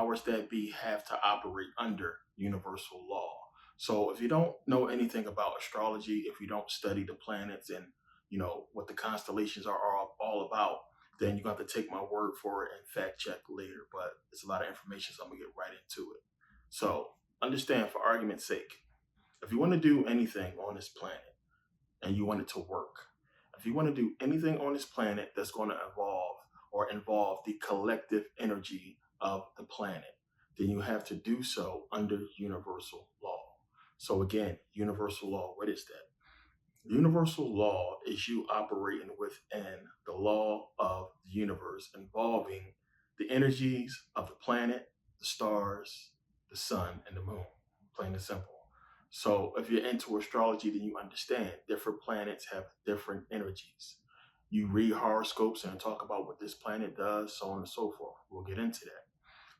powers that be have to operate under universal law. So if you don't know anything about astrology, if you don't study the planets and what the constellations are all about, then you're going to have to take my word for it and fact check later. But it's a lot of information, so I'm going to get right into it. So understand, for argument's sake, if you want to do anything on this planet and you want it to work, if you want to do anything on this planet that's going to involve the collective energy of the planet, then you have to do so under universal law. So again, universal law, what is that? Universal law is you operating within the law of the universe involving the energies of the planet, the stars, the sun, and the moon, plain and simple. So if you're into astrology, then you understand different planets have different energies. You read horoscopes and talk about what this planet does, so on and so forth. We'll get into that.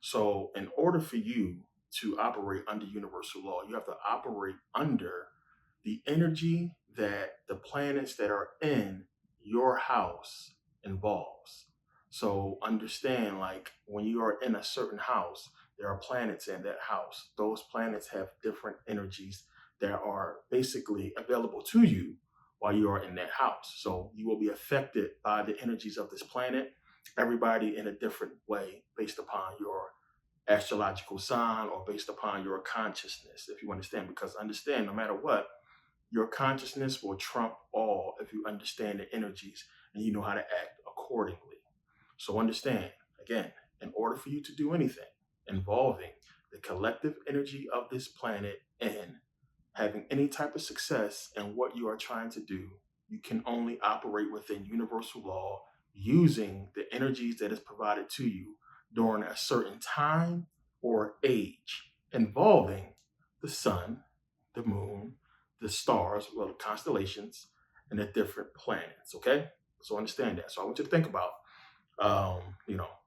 So in order for you to operate under universal law, you have to operate under the energy that the planets that are in your house involves. So understand, like when you are in a certain house, there are planets in that house. Those planets have different energies that are basically available to you while you are in that house. So you will be affected by the energies of this planet, everybody in a different way based upon your astrological sign or based upon your consciousness, if you understand. Because understand, no matter what, your consciousness will trump all if you understand the energies and you know how to act accordingly. So understand, again, in order for you to do anything involving the collective energy of this planet and having any type of success in what you are trying to do, you can only operate within universal law using the energies that is provided to you during a certain time or age involving the sun, the moon, the stars, well, the constellations, and the different planets. Okay, so understand that. So I want you to think about,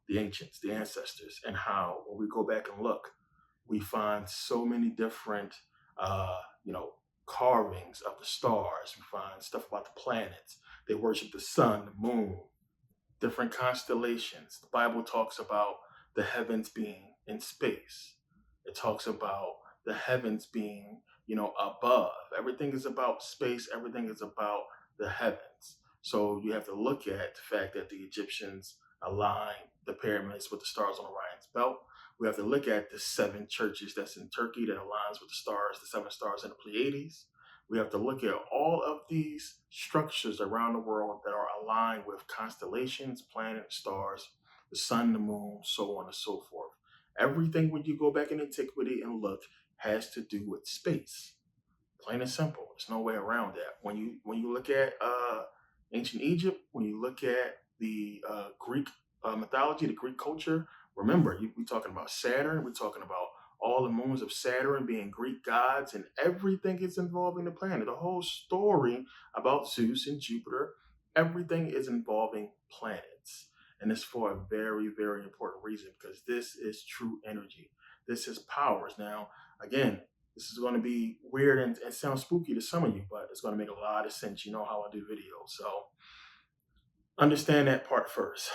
the ancients, the ancestors, and how when we go back and look, we find so many different, carvings of the stars. We find stuff about the planets. They worship the sun, the moon, different constellations. The Bible talks about the heavens being in space. It talks about the heavens being, above. Everything is about space. Everything is about the heavens. So you have to look at the fact that the Egyptians aligned the pyramids with the stars on Orion's belt. We have to look at the 7 churches that's in Turkey that aligns with the stars, the 7 stars in the Pleiades. We have to look at all of these structures around the world that are aligned with constellations, planets, stars, the sun, the moon, so on and so forth. Everything, when you go back in Antiquity and look, has to do with space. Plain and simple. There's no way around that. When you look at ancient Egypt, when you look at the Greek mythology, the Greek culture, remember, we're talking about Saturn. We're talking about all the moons of Saturn being Greek gods, and everything is involving the planet. The whole story about Zeus and Jupiter, everything is involving planets. And it's for a very, very important reason, because this is true energy. This is powers. Now, again, this is going to be weird and sound spooky to some of you, but it's going to make a lot of sense. You know how I do videos. So understand that part first.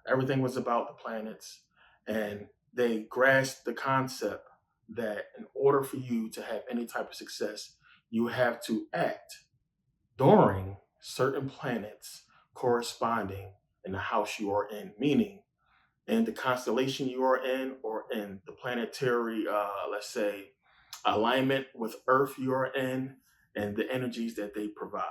Everything was about the planets, and they grasped the concept that in order for you to have any type of success, you have to act during certain planets corresponding in the house you are in, meaning in the constellation you are in, or in the planetary, let's say, alignment with Earth you are in, and the energies that they provide.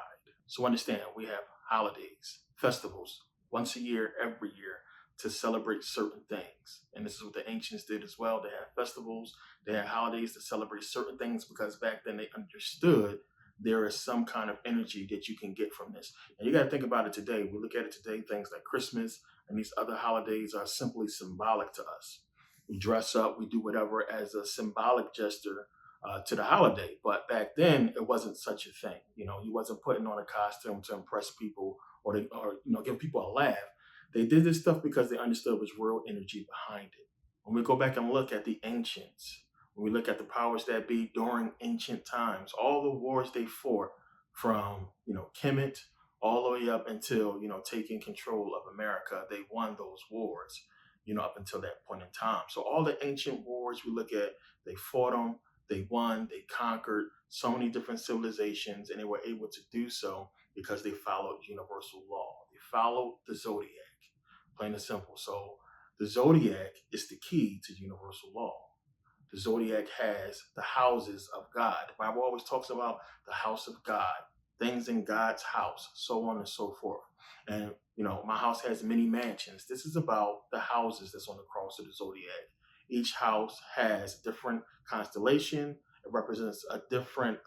So understand, we have holidays, festivals, once a year, every year, to celebrate certain things. And this is what the ancients did as well. They had festivals, they had holidays to celebrate certain things, because back then they understood there is some kind of energy that you can get from this. And you got to think about it today. We look at it today, things like Christmas and these other holidays are simply symbolic to us. We dress up, we do whatever as a symbolic gesture to the holiday. But back then, it wasn't such a thing. You wasn't putting on a costume to impress people or give people a laugh. They did this stuff because they understood there was real energy behind it. When we go back and look at the ancients, when we look at the powers that be during ancient times, all the wars they fought from, Kemet all the way up until, taking control of America, they won those wars. up until that point in time. So all the ancient wars we look at, they fought them, they won, they conquered so many different civilizations, and they were able to do so because they followed universal law. They followed the zodiac, plain and simple. So the zodiac is the key to universal law. The zodiac has the houses of God. The Bible always talks about the house of God, things in God's house, so on and so forth. And, my house has many mansions. This is about the houses that's on the cross of the zodiac. Each house has a different constellation. It represents a different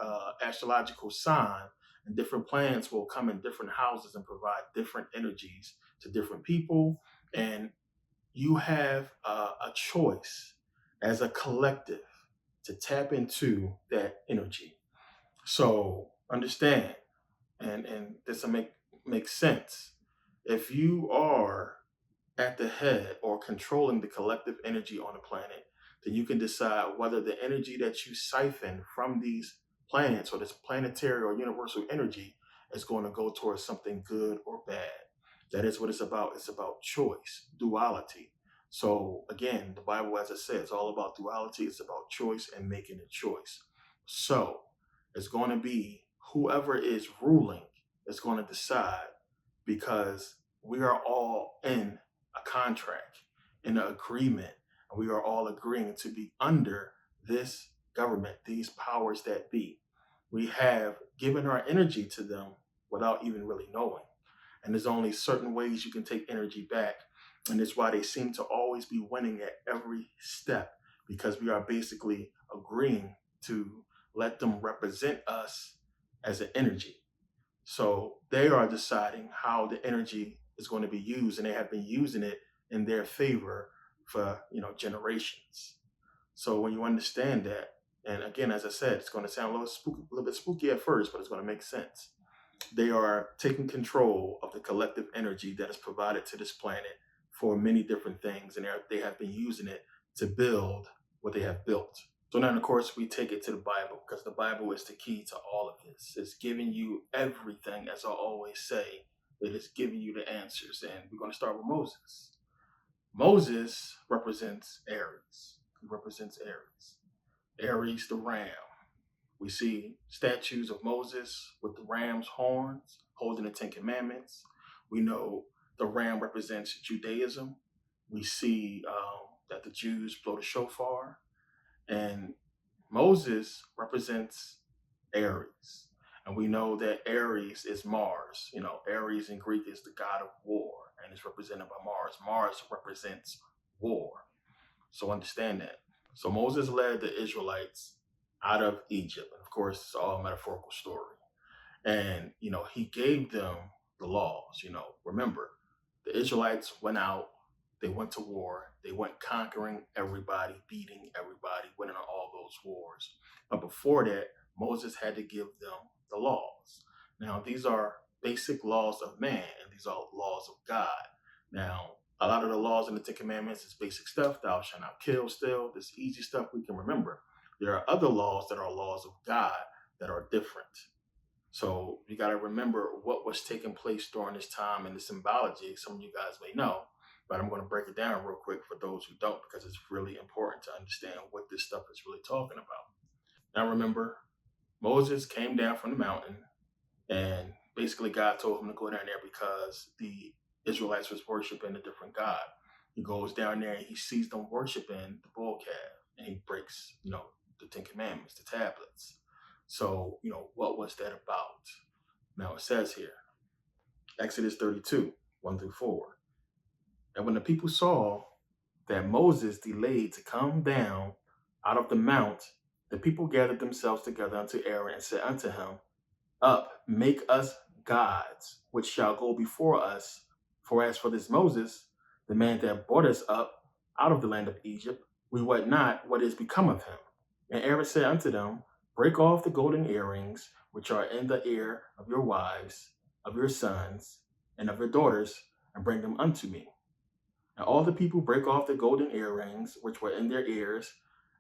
astrological sign, and different planets will come in different houses and provide different energies to different people. And you have a choice as a collective to tap into that energy. So understand, and this will make sense. If you are at the head or controlling the collective energy on the planet, then you can decide whether the energy that you siphon from these planets or this planetary or universal energy is going to go towards something good or bad. That is what it's about. It's about choice, duality. So again, the Bible, as I said, it's all about duality. It's about choice and making a choice. So it's going to be whoever is ruling is going to decide, because we are all in a contract, in an agreement, and we are all agreeing to be under this government, these powers that be. We have given our energy to them without even really knowing. And there's only certain ways you can take energy back. And it's why they seem to always be winning at every step, because we are basically agreeing to let them represent us as an energy. So they are deciding how the energy is going to be used, and they have been using it in their favor for generations. So when you understand that, and again, as I said, it's going to sound a little bit spooky at first, but it's going to make sense. They are taking control of the collective energy that is provided to this planet for many different things, and they have been using it to build what they have built. So now, of course, we take it to the Bible, because the Bible is the key to all of this. It's giving you everything, as I always say. It is giving you the answers. And we're going to start with Moses. Moses represents Aries. He represents Aries. Aries, the ram. We see statues of Moses with the ram's horns holding the Ten Commandments. We know the ram represents Judaism. We see that the Jews blow the shofar. And Moses represents Aries. And we know that Aries is Mars. Aries in Greek is the god of war, and it's represented by Mars. Mars represents war. So understand that. So Moses led the Israelites out of Egypt. And of course, it's all a metaphorical story. And, he gave them the laws. Remember, the Israelites went out, they went to war, they went conquering everybody, beating everybody, winning all those wars. But before that, Moses had to give them the laws. Now, these are basic laws of man, and these are laws of God. Now, a lot of the laws in the Ten Commandments is basic stuff. Thou shalt not kill, steal. This easy stuff we can remember. There are other laws that are laws of God that are different. So you got to remember what was taking place during this time and the symbology. Some of you guys may know, but I'm going to break it down real quick for those who don't, because it's really important to understand what this stuff is really talking about. Now remember, Moses came down from the mountain, and basically God told him to go down there because the Israelites was worshiping a different God. He goes down there and he sees them worshiping the bull calf, and he breaks, the Ten Commandments, the tablets. So, what was that about? Now it says here, Exodus 32, 1-4. And when the people saw that Moses delayed to come down out of the mount, the people gathered themselves together unto Aaron and said unto him, Up, make us gods, which shall go before us. For as for this Moses, the man that brought us up out of the land of Egypt, we wot not what is become of him. And Aaron said unto them, Break off the golden earrings, which are in the ear of your wives, of your sons, and of your daughters, and bring them unto me. And all the people brake off the golden earrings, which were in their ears,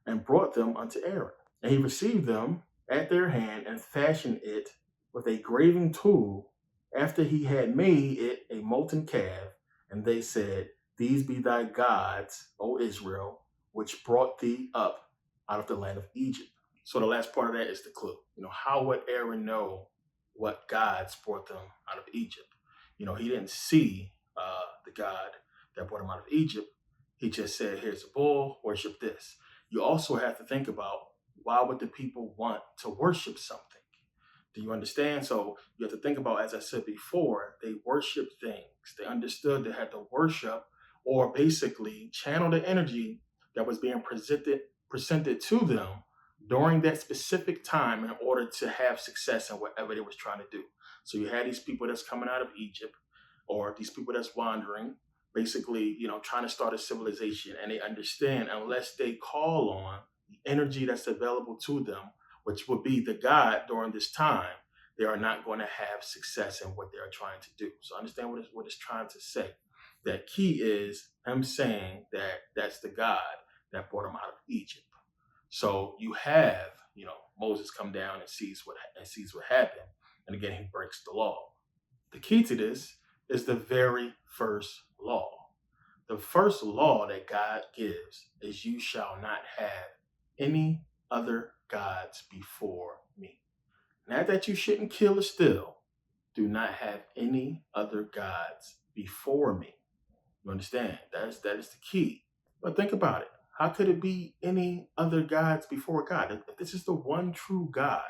and brought them unto Aaron. And he received them at their hand, and fashioned it with a graving tool, after he had made it a molten calf. And they said, These be thy gods, O Israel, which brought thee up out of the land of Egypt. So the last part of that is the clue. How would Aaron know what gods brought them out of Egypt? He didn't see the God that brought him out of Egypt. He just said, here's a bull, worship this. You also have to think about, why would the people want to worship something? Do you understand? So you have to think about, as I said before, they worship things. They understood they had to worship, or basically channel the energy that was being presented to them during that specific time in order to have success in whatever they was trying to do. So you had these people that's coming out of Egypt, or these people that's wandering, basically, trying to start a civilization, and they understand, unless they call on the energy that's available to them, which would be the God during this time, they are not going to have success in what they are trying to do. So understand what it's trying to say. That key is him saying that that's the God that brought him out of Egypt. So you have, Moses come down and sees what happened, and again he breaks the law. The key to this is the very first law. The first law that God gives is, you shall not have any other gods before me. Not that you shouldn't kill or steal. Do not have any other gods before me. You understand? That is the key. But think about it. How could it be any other gods before God? If this is the one true God,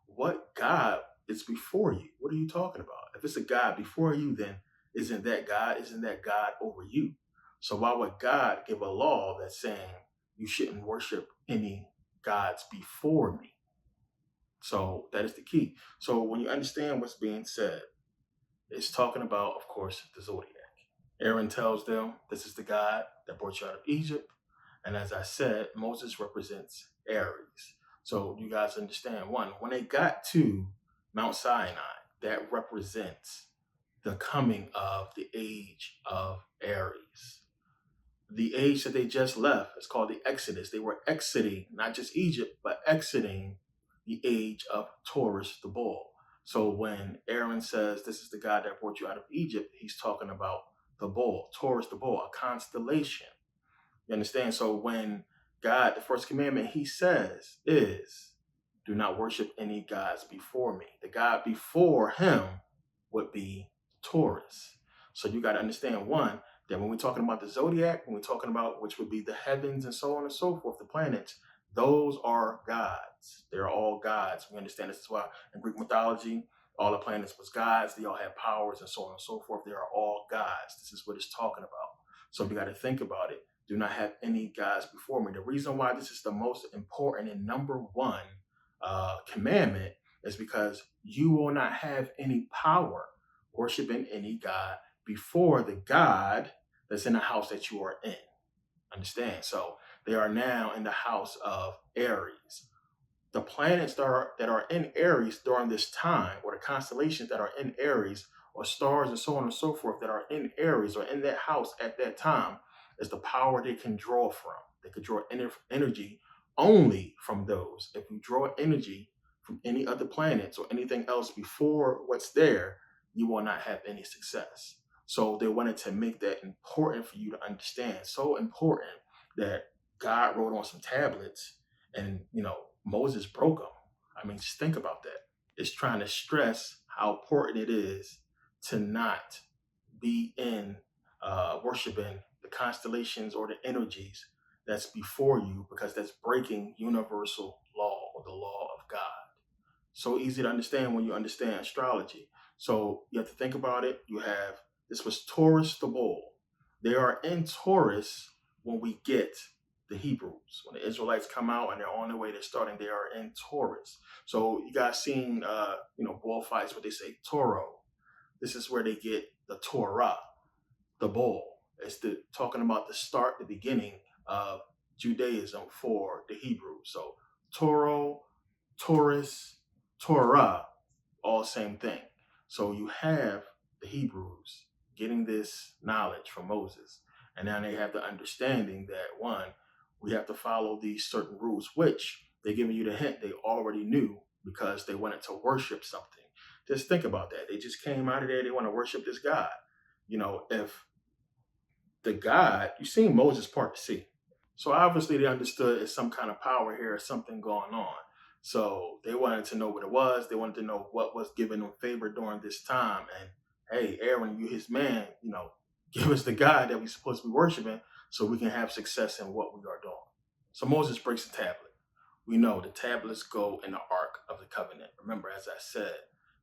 what God is before you? What are you talking about? If it's a God before you, then isn't that God? Isn't that God over you? So why would God give a law that's saying you shouldn't worship any gods before me? So that is the key. So when you understand what's being said, it's talking about, of course, the zodiac. Aaron tells them, this is the God that brought you out of Egypt. And as I said, Moses represents Aries. So you guys understand, one, when they got to Mount Sinai, that represents the coming of the age of Aries. The age that they just left is called the Exodus. They were exiting not just Egypt, but exiting the age of Taurus, the bull. So when Aaron says, this is the God that brought you out of Egypt, he's talking about the bull, Taurus, the bull, a constellation. You understand? So when God, the first commandment he says is, do not worship any gods before me. The God before him would be Taurus. So you got to understand, one, that when we're talking about the zodiac, when we're talking about, which would be the heavens and so on and so forth, the planets, those are gods. They're all gods. We understand this is why in Greek mythology, all the planets was gods. They all had powers and so on and so forth. They are all gods. This is what it's talking about. So you got to think about it. Do not have any gods before me. The reason why this is the most important and number one commandment is because you will not have any power worshiping any God before the God that's in the house that you are in. Understand? So they are now in the house of Aries. The planets that are in Aries during this time, or the constellations that are in Aries, or stars and so on and so forth that are in Aries or in that house at that time, is the power they can draw from. They could draw energy only from those. If you draw energy from any other planets or anything else before what's there, you will not have any success. So they wanted to make that important for you to understand. So important that God wrote on some tablets, and Moses broke them. I mean, just think about that. It's trying to stress how important it is to not be in worshiping the constellations or the energies that's before you, because that's breaking universal law, or the law of God. So easy to understand when you understand astrology. So you have to think about it. This was Taurus the bull. They are in Taurus when we get the Hebrews. When the Israelites come out and they're on their way to starting, they are in Taurus. So you guys seen, bullfights where they say Toro. This is where they get the Torah, the bull. It's talking about the start, the beginning of Judaism for the Hebrews. So Toro, Taurus, Torah, all same thing. So you have the Hebrews getting this knowledge from Moses. And now they have the understanding that, one, we have to follow these certain rules, which they're giving you the hint they already knew because they wanted to worship something. Just think about that. They just came out of there. They want to worship this God. If the God, you seen Moses part the sea. So obviously they understood it's some kind of power here or something going on. So they wanted to know what it was. They wanted to know what was giving them favor during this time. And hey, Aaron, you his man, give us the God that we're supposed to be worshiping so we can have success in what we are doing. So Moses breaks the tablet. We know the tablets go in the Ark of the Covenant. Remember, as I said,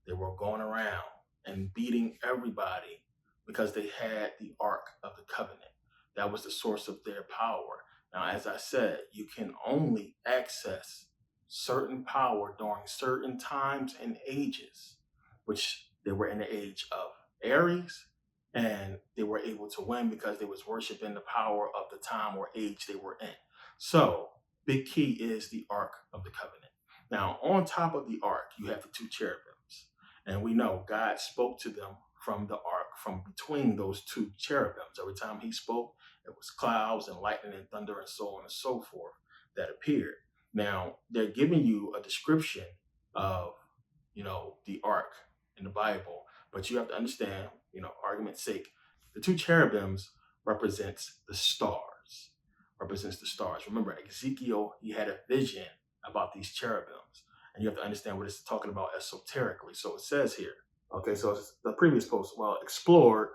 they were going around and beating everybody because they had the Ark of the Covenant. That was the source of their power. Now, as I said, you can only access certain power during certain times and ages, which they were in the age of Aries, and they were able to win because they was worshiping the power of the time or age they were in. So, big key is the Ark of the Covenant. Now, on top of the Ark, you have the two cherubims. And we know God spoke to them from the Ark, from between those two cherubims. Every time he spoke, it was clouds and lightning and thunder and so on and so forth that appeared. Now, they're giving you a description of, the Ark in the Bible, but you have to understand, argument's sake, the two cherubims represents the stars, represents the stars. Remember, Ezekiel, he had a vision about these cherubims, and you have to understand what it's talking about esoterically. So it says here, okay, so it's the previous post, explored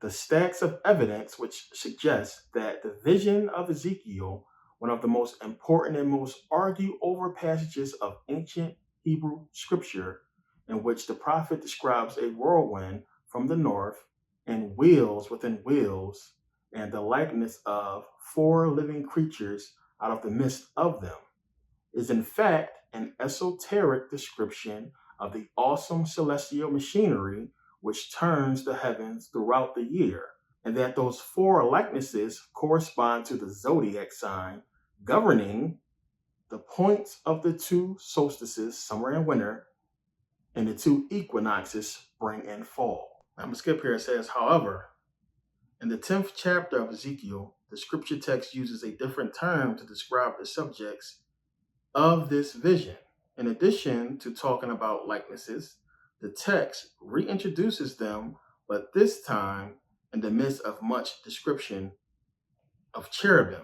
the stacks of evidence which suggests that the vision of Ezekiel, one of the most important and most argued over passages of ancient Hebrew scripture, in which the prophet describes a whirlwind from the north and wheels within wheels, and the likeness of four living creatures out of the midst of them, is in fact an esoteric description of the awesome celestial machinery which turns the heavens throughout the year, and that those four likenesses correspond to the zodiac sign governing the points of the two solstices, summer and winter, and the two equinoxes, spring and fall. I'm going to skip here. It says, however, in the 10th chapter of Ezekiel, the scripture text uses a different term to describe the subjects of this vision. In addition to talking about likenesses, the text reintroduces them, but this time in the midst of much description of cherubim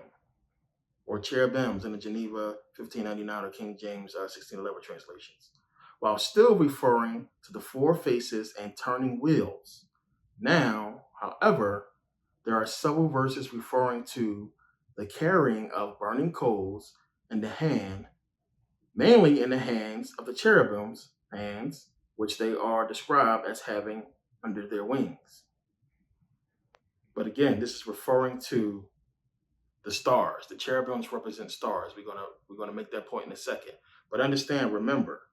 or cherubims in the Geneva 1599 or King James 1611 translations, while still referring to the four faces and turning wheels. Now, however, there are several verses referring to the carrying of burning coals in the hand, mainly in the hands of the cherubims' hands, which they are described as having under their wings. But again, this is referring to the stars. The cherubims represent stars. We're gonna make that point in a second. But understand, remember,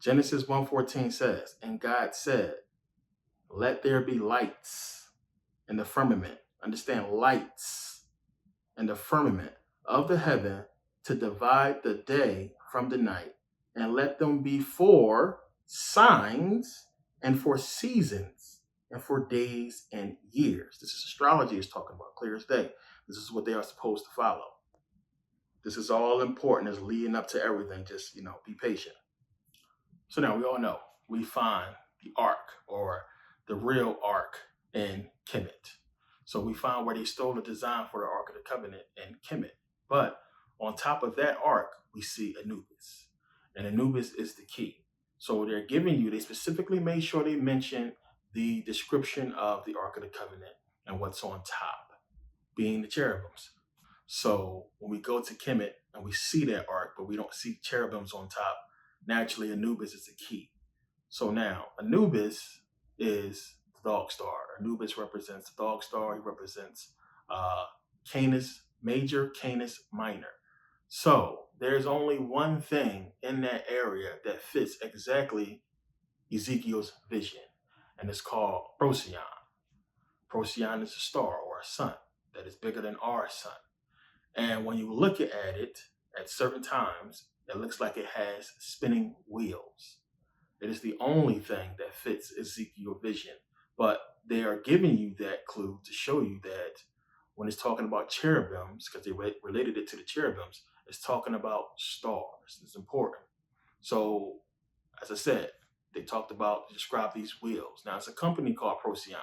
Genesis 1:14 says, and God said, let there be lights in the firmament. Understand, lights in the firmament of the heaven to divide the day from the night, and let them be for signs and for seasons and for days and years. This is astrology is talking about, clear as day. This is what they are supposed to follow. This is all important. It's leading up to everything. Just, be patient. So now we all know we find the Ark or the real Ark in Kemet. So we find where they stole the design for the Ark of the Covenant in Kemet. But on top of that Ark, we see Anubis. And Anubis is the key. So they're giving you, they specifically made sure they mention the description of the Ark of the Covenant and what's on top, being the cherubims. So when we go to Kemet and we see that Ark, but we don't see cherubims on top, naturally Anubis is the key. So now Anubis is the dog star. Anubis represents the dog star. He represents Canis Major, Canis Minor. So there's only one thing in that area that fits exactly Ezekiel's vision, and it's called Procyon. Procyon is a star or a sun that is bigger than our sun. And when you look at it at certain times, it looks like it has spinning wheels. It is the only thing that fits Ezekiel's vision. But they are giving you that clue to show you that when it's talking about cherubims, because they related it to the cherubims, it's talking about stars. It's important. So, as I said, they talked about, describe these wheels. Now, it's a company called Procyon.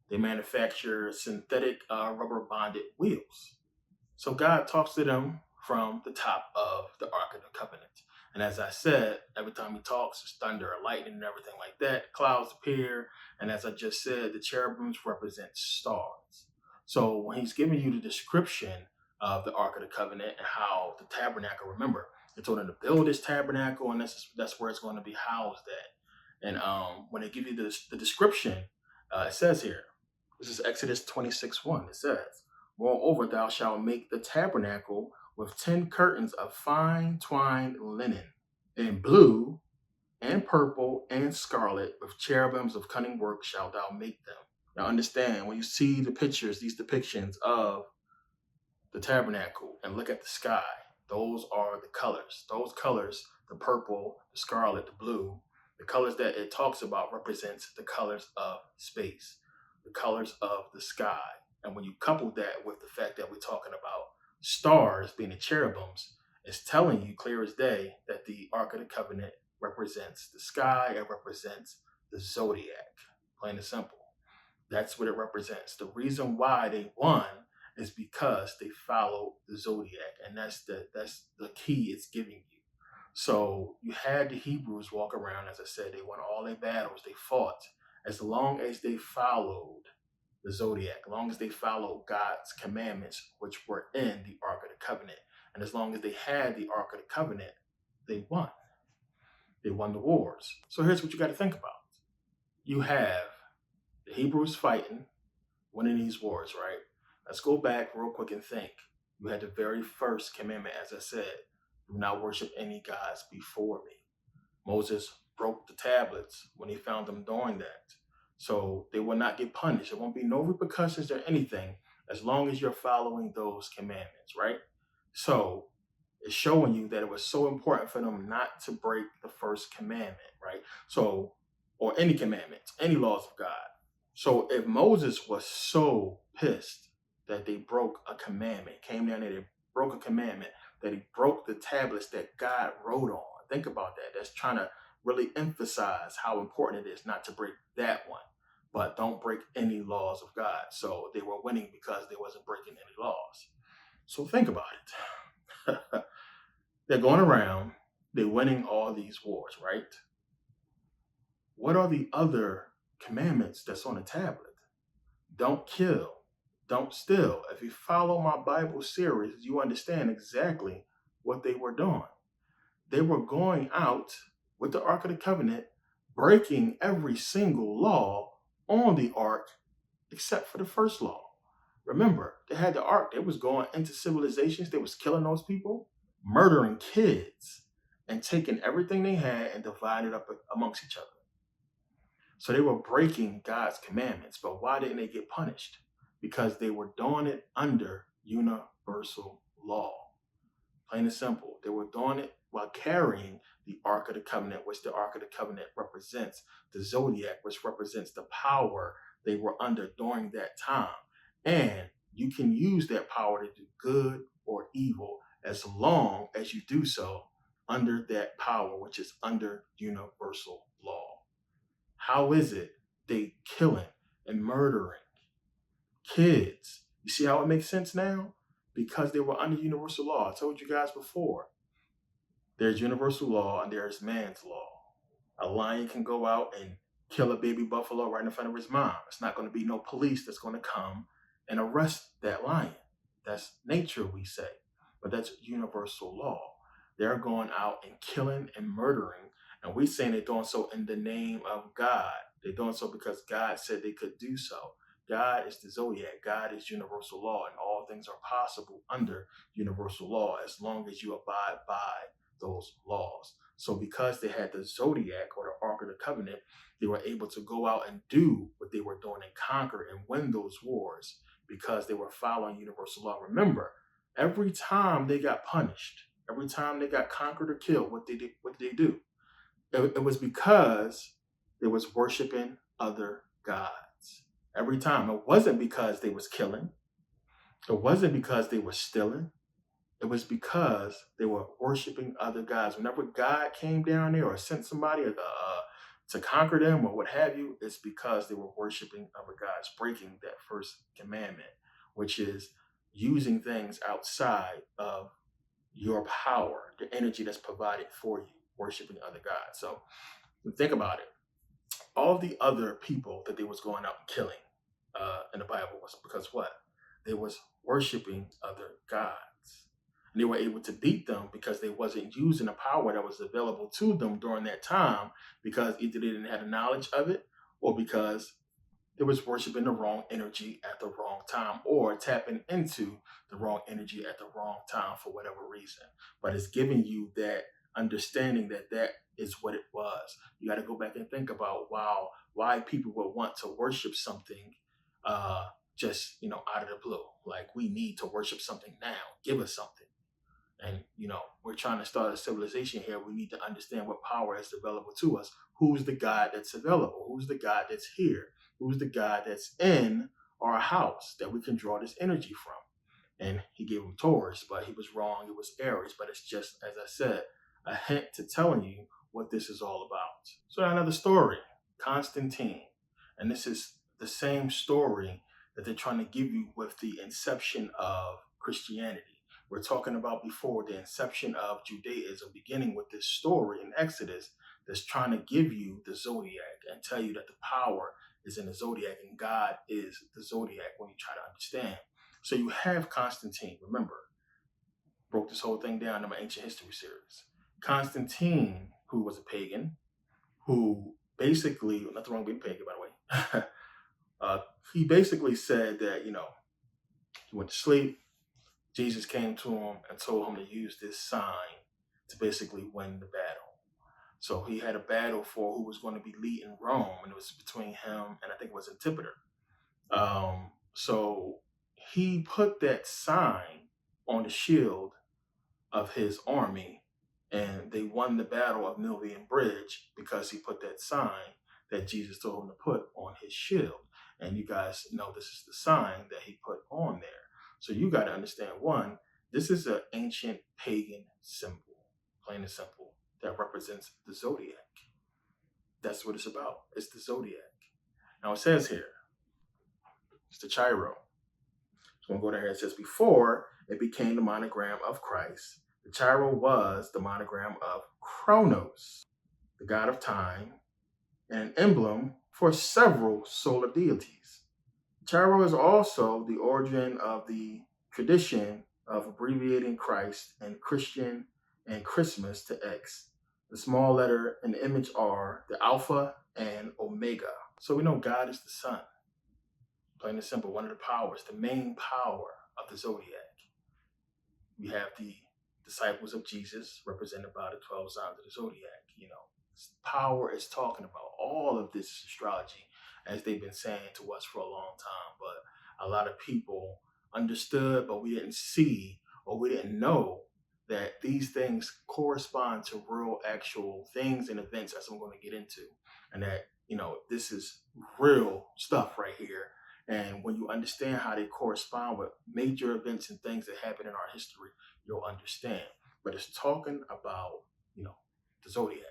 They manufacture synthetic rubber bonded wheels. So God talks to them from the top of the Ark of the Covenant. And as I said, every time he talks, there's thunder, lightning, and everything like that. Clouds appear. And as I just said, the cherubims represent stars. So when he's giving you the description of the Ark of the Covenant and how the tabernacle, remember, they told him to build this tabernacle, and that's where it's going to be housed at. And when they give you the description, it says here, this is Exodus 26:1. It says, moreover, thou shalt make the tabernacle with 10 curtains of fine twined linen, in blue and purple and scarlet, with cherubims of cunning work shalt thou make them. Now understand, when you see the pictures, these depictions of the tabernacle, and look at the sky, those are the colors. Those colors, the purple, the scarlet, the blue, the colors that it talks about represents the colors of space, the colors of the sky. And when you couple that with the fact that we're talking about stars being the cherubims, it's telling you clear as day that the Ark of the Covenant represents the sky, it represents the zodiac, plain and simple. That's what it represents. The reason why they won is because they followed the zodiac, and that's the key it's giving you. So you had the Hebrews walk around, as I said, they won all their battles, they fought, as long as they followed the zodiac, as long as they followed God's commandments, which were in the Ark of the Covenant. And as long as they had the Ark of the Covenant, they won. They won the wars. So here's what you got to think about. You have the Hebrews fighting, winning these wars, right? Let's go back real quick and think. You had the very first commandment, as I said, do not worship any gods before me. Moses broke the tablets when he found them doing that. So they will not get punished. There won't be no repercussions or anything as long as you're following those commandments, right? So it's showing you that it was so important for them not to break the first commandment, right? So, or any commandments, any laws of God. So if Moses was so pissed that they broke a commandment, came down there, they broke a commandment, that he broke the tablets that God wrote on. Think about that. That's trying to really emphasize how important it is not to break that one, but don't break any laws of God. So they were winning because they wasn't breaking any laws. So think about it. They're going around, they're winning all these wars, right? What are the other commandments that's on the tablet? Don't kill, don't steal. If you follow my Bible series, you understand exactly what they were doing. They were going out with the Ark of the Covenant, breaking every single law on the Ark except for the first law. Remember, they had the Ark, they was going into civilizations, they was killing those people, murdering kids, and taking everything they had and dividing it up amongst each other. So they were breaking God's commandments. But why didn't they get punished? Because they were doing it under universal law. Plain and simple. They were doing it while carrying the Ark of the Covenant, which the Ark of the Covenant represents the zodiac, which represents the power they were under during that time. And you can use that power to do good or evil as long as you do so under that power, which is under universal law. How is it they killing and murdering kids? You see how it makes sense now? Because they were under universal law. I told you guys before, there's universal law and there's man's law. A lion can go out and kill a baby buffalo right in front of his mom. It's not going to be no police that's going to come and arrest that lion. That's nature, we say. But that's universal law. They're going out and killing and murdering. And we saying they're doing so in the name of God. They're doing so because God said they could do so. God is the zodiac. God is universal law. And all things are possible under universal law as long as you abide by those laws. So because they had the zodiac or the Ark of the Covenant, they were able to go out and do what they were doing and conquer and win those wars because they were following universal law. Remember, every time they got punished, every time they got conquered or killed, what did they do? It was because they was worshiping other gods. Every time. It wasn't because they was killing. It wasn't because they were stealing. It was because they were worshiping other gods. Whenever God came down there or sent somebody, to conquer them or what have you, it's because they were worshiping other gods, breaking that first commandment, which is using things outside of your power, the energy that's provided for you, worshiping other gods. So think about it. All the other people that they was going out and killing in the Bible was because what? They was worshiping other gods. And they were able to beat them because they wasn't using the power that was available to them during that time, because either they didn't have the knowledge of it, or because they was worshiping the wrong energy at the wrong time, or tapping into the wrong energy at the wrong time for whatever reason. But it's giving you that understanding that that is what it was. You got to go back and think about why people would want to worship something just out of the blue. Like, we need to worship something now. Give us something. And we're trying to start a civilization here. We need to understand what power is available to us. Who's the God that's available? Who's the God that's here? Who's the God that's in our house that we can draw this energy from? And he gave him Taurus, but he was wrong. It was Aries. But it's just, as I said, a hint to telling you what this is all about. So another story, Constantine. And this is the same story that they're trying to give you with the inception of Christianity. We're talking about before the inception of Judaism, beginning with this story in Exodus that's trying to give you the zodiac and tell you that the power is in the zodiac and God is the zodiac when you try to understand. So you have Constantine, remember, broke this whole thing down in my ancient history series. Constantine, who was a pagan, who basically, nothing wrong with being pagan, by the way, he basically said that, he went to sleep. Jesus came to him and told him to use this sign to basically win the battle. So he had a battle for who was going to be leading Rome, and it was between him and I think it was Antiquity. So he put that sign on the shield of his army, and they won the battle of Milvian Bridge because he put that sign that Jesus told him to put on his shield. And you guys know this is the sign that he put on there. So you got to understand, one, this is an ancient pagan symbol, plain and simple, that represents the zodiac. That's what it's about. It's the zodiac. Now it says here, it's the Chiro. So I'm going to go down here. It says, before it became the monogram of Christ, the Chiro was the monogram of Kronos, the god of time, and an emblem for several solar deities. Chiro is also the origin of the tradition of abbreviating Christ and Christian and Christmas to X. The small letter and the image are the Alpha and Omega. So we know God is the sun. Plain and simple, one of the powers, the main power of the zodiac. We have the disciples of Jesus, represented by the 12 signs of the zodiac. Power is talking about all of this astrology, as they've been saying to us for a long time. But a lot of people understood, but we didn't see, or we didn't know that these things correspond to real, actual things and events, as I'm going to get into. And that, this is real stuff right here. And when you understand how they correspond with major events and things that happen in our history, you'll understand. But it's talking about, the zodiac.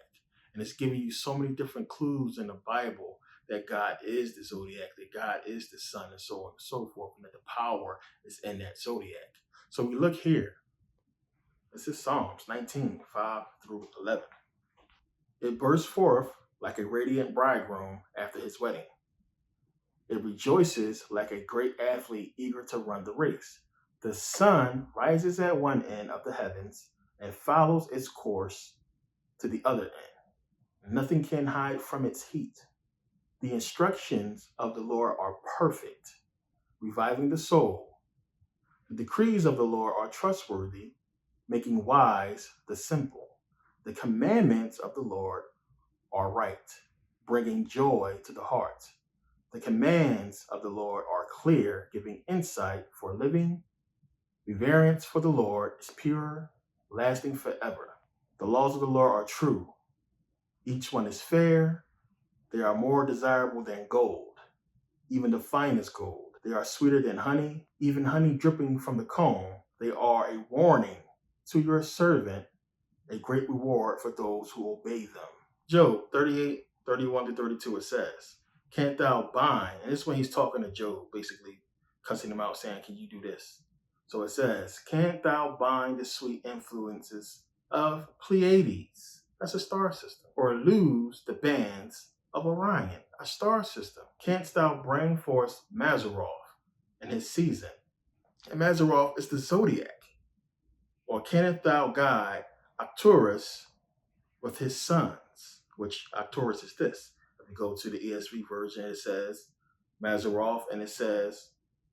And it's giving you so many different clues in the Bible that God is the zodiac, that God is the sun, and so on and so forth, and that the power is in that zodiac. So we look here. This is Psalms 19, 5 through 11. It bursts forth like a radiant bridegroom after his wedding. It rejoices like a great athlete eager to run the race. The sun rises at one end of the heavens and follows its course to the other end. Nothing can hide from its heat. The instructions of the Lord are perfect, reviving the soul. The decrees of the Lord are trustworthy, making wise the simple. The commandments of the Lord are right, bringing joy to the heart. The commands of the Lord are clear, giving insight for living. Reverence for the Lord is pure, lasting forever. The laws of the Lord are true. Each one is fair. They are more desirable than gold, even the finest gold. They are sweeter than honey, even honey dripping from the comb. They are a warning to your servant, a great reward for those who obey them. Job 38, 31 to 32, it says, can't thou bind? And this is when he's talking to Job, basically cussing him out, saying, can you do this? So it says, can't thou bind the sweet influences of Pleiades? That's a star system. Or loose the bands of Orion, a star system. Canst thou bring forth Mazzaroth in his season? And Mazzaroth is the zodiac. Or canst thou guide Arcturus with his sons? Which Arcturus is this. If you go to the ESV version, it says Mazzaroth, and it says,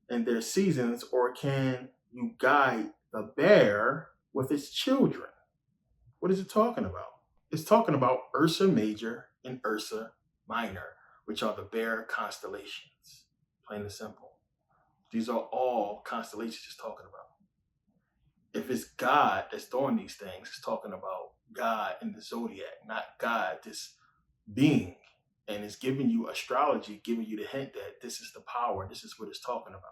in their seasons, or can you guide the bear with its children? What is it talking about? It's talking about Ursa Major and Ursa Minor, which are the bear constellations. Plain and simple. These are all constellations it's talking about. If it's God that's doing these things, it's talking about God in the zodiac, not God, this being. And it's giving you astrology, giving you the hint that this is the power, this is what it's talking about.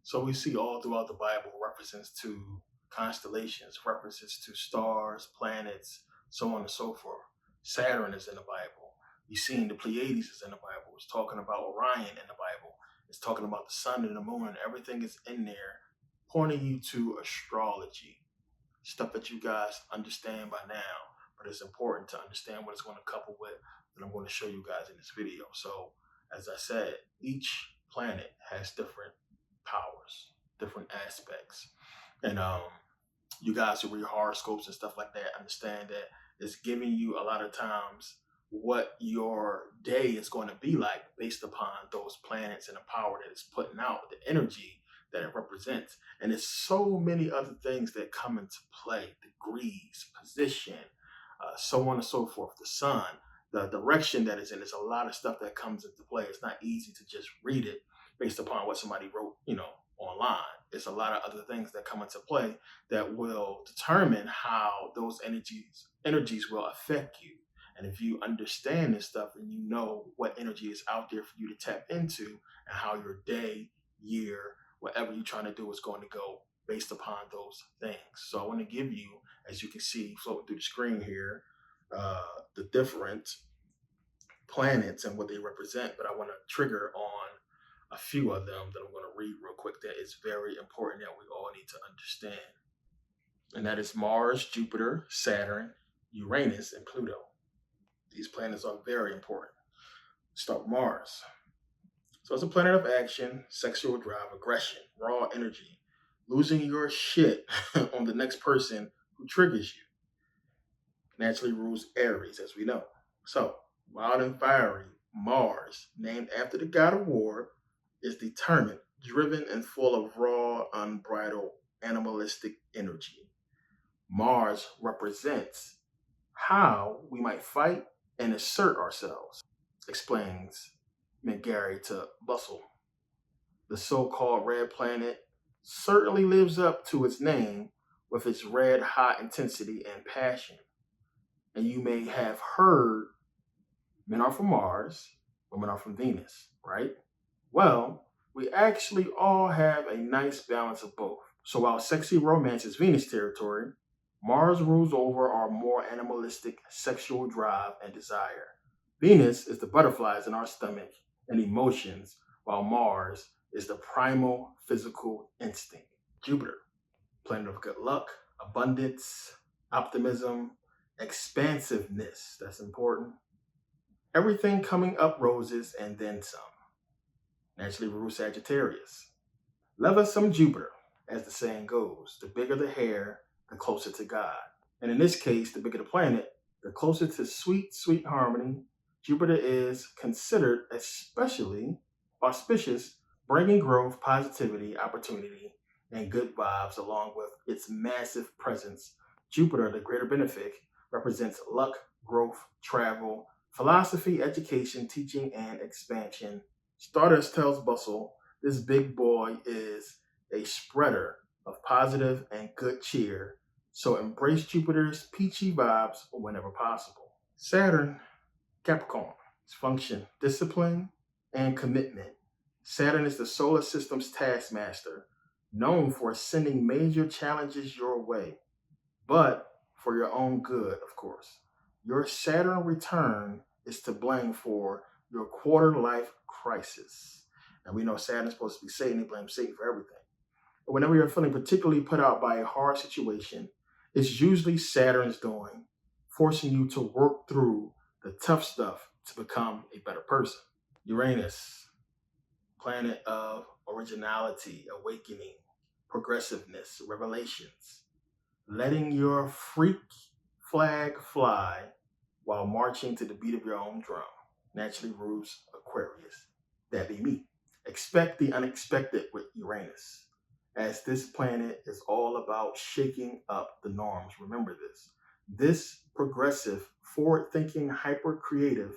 So we see all throughout the Bible references to constellations, references to stars, planets, so on and so forth. Saturn is in the Bible. You've seen the Pleiades is in the Bible. It's talking about Orion in the Bible. It's talking about the sun and the moon, and everything is in there pointing you to astrology. Stuff that you guys understand by now, but it's important to understand what it's going to couple with that I'm going to show you guys in this video. So, as I said, each planet has different powers, different aspects. And you guys who read horoscopes and stuff like that understand that it's giving you a lot of times what your day is going to be like based upon those planets and the power that it's putting out, the energy that it represents. And there's so many other things that come into play: degrees, position, so on and so forth, the sun, the direction that it's in. There's a lot of stuff that comes into play. It's not easy to just read it based upon what somebody wrote, online. There's a lot of other things that come into play that will determine how those energies will affect you. And if you understand this stuff and you know what energy is out there for you to tap into and how your day, year, whatever you're trying to do is going to go based upon those things. So I want to give you, as you can see floating through the screen here, the different planets and what they represent, but I want to trigger on a few of them that I'm going to read real quick that is very important that we all need to understand. And that is Mars, Jupiter, Saturn, Uranus, and Pluto. These planets are very important. Start with Mars. So it's a planet of action, sexual drive, aggression, raw energy, losing your shit on the next person who triggers you. Naturally rules Aries, as we know. So, wild and fiery, Mars, named after the god of war, is determined, driven, and full of raw, unbridled, animalistic energy. Mars represents how we might fight and assert ourselves, explains McGarry to Bustle. The so-called red planet certainly lives up to its name with its red hot intensity and passion. And you may have heard men are from Mars, women are from Venus, right? Well, we actually all have a nice balance of both. So while sexy romance is Venus territory, Mars rules over our more animalistic sexual drive and desire. Venus is the butterflies in our stomach and emotions, while Mars is the primal physical instinct. Jupiter, planet of good luck, abundance, optimism, expansiveness. That's important. Everything coming up roses and then some. Naturally rules Sagittarius. Love us some Jupiter, as the saying goes. The bigger the hair, the closer to God. And in this case, the bigger the planet, the closer to sweet, sweet harmony. Jupiter is considered especially auspicious, bringing growth, positivity, opportunity, and good vibes along with its massive presence. Jupiter, the greater benefic, represents luck, growth, travel, philosophy, education, teaching, and expansion. Stardust tells Bustle this big boy is a spreader of positive and good cheer, so embrace Jupiter's peachy vibes whenever possible. Saturn, Capricorn, its function, discipline, and commitment. Saturn is the solar system's taskmaster, known for sending major challenges your way, but for your own good, of course. Your Saturn return is to blame for your quarter life crisis. And we know Saturn's supposed to be Satan. He blames Satan for everything. But whenever you're feeling particularly put out by a hard situation, it's usually Saturn's doing, forcing you to work through the tough stuff to become a better person. Uranus, planet of originality, awakening, progressiveness, revelations, letting your freak flag fly while marching to the beat of your own drum. Naturally rules Aquarius. That be me. Expect the unexpected with Uranus, as this planet is all about shaking up the norms. Remember this. This progressive, forward-thinking, hyper-creative,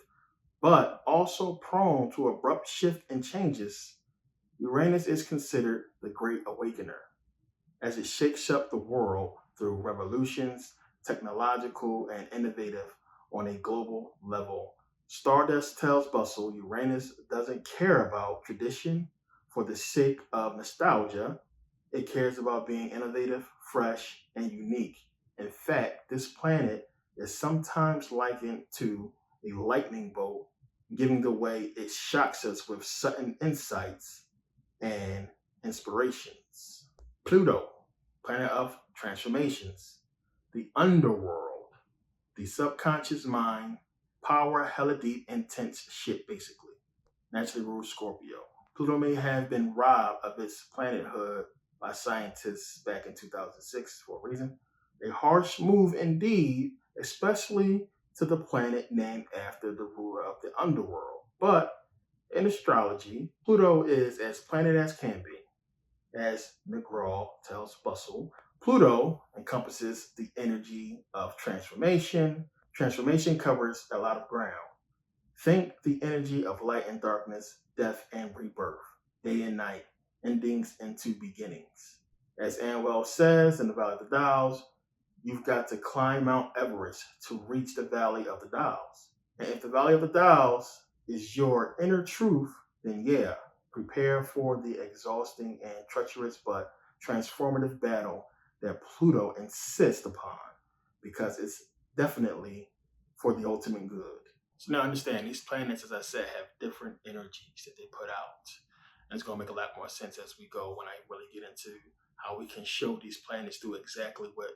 but also prone to abrupt shift and changes, Uranus is considered the Great Awakener, as it shakes up the world through revolutions, technological and innovative on a global level. Stardust tells Bustle Uranus doesn't care about tradition for the sake of nostalgia. It cares about being innovative, fresh, and unique. In fact, this planet is sometimes likened to a lightning bolt, giving the way it shocks us with sudden insights and inspirations. Pluto, planet of transformations, the underworld, the subconscious mind, power, hella deep, intense shit, basically. Naturally rules Scorpio. Pluto may have been robbed of its planethood by scientists back in 2006 for a reason. A harsh move indeed, especially to the planet named after the ruler of the underworld. But in astrology, Pluto is as planet as can be. As McGraw tells Bustle, Pluto encompasses the energy of transformation. Transformation covers a lot of ground. Think the energy of light and darkness, death and rebirth, day and night, endings into beginnings. As Anwell says in the Valley of the Dolls, you've got to climb Mount Everest to reach the Valley of the Dolls. And if the Valley of the Dolls is your inner truth, then yeah, prepare for the exhausting and treacherous but transformative battle that Pluto insists upon, because it's definitely for the ultimate good. So now understand, these planets, as I said, have different energies that they put out. And it's going to make a lot more sense as we go when I really get into how we can show these planets do exactly what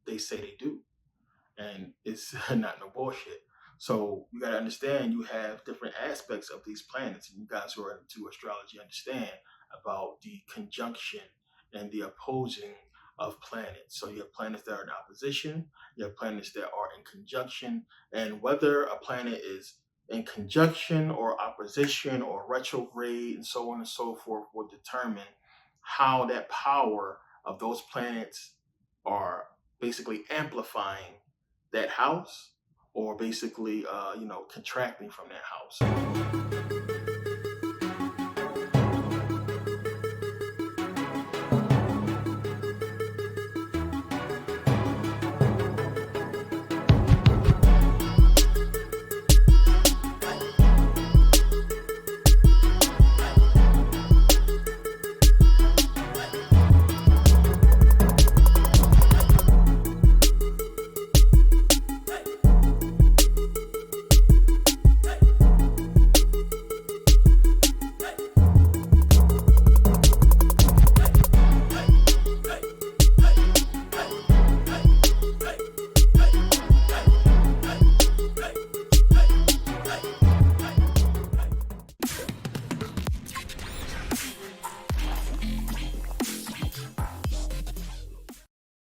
they say they do. And it's not no bullshit. So you got to understand, you have different aspects of these planets, and you guys who are into astrology understand about the conjunction and the opposing of planets. So you have planets that are in opposition, you have planets that are in conjunction, and whether a planet is in conjunction or opposition or retrograde and so on and so forth will determine how that power of those planets are basically amplifying that house, or basically, contracting from that house.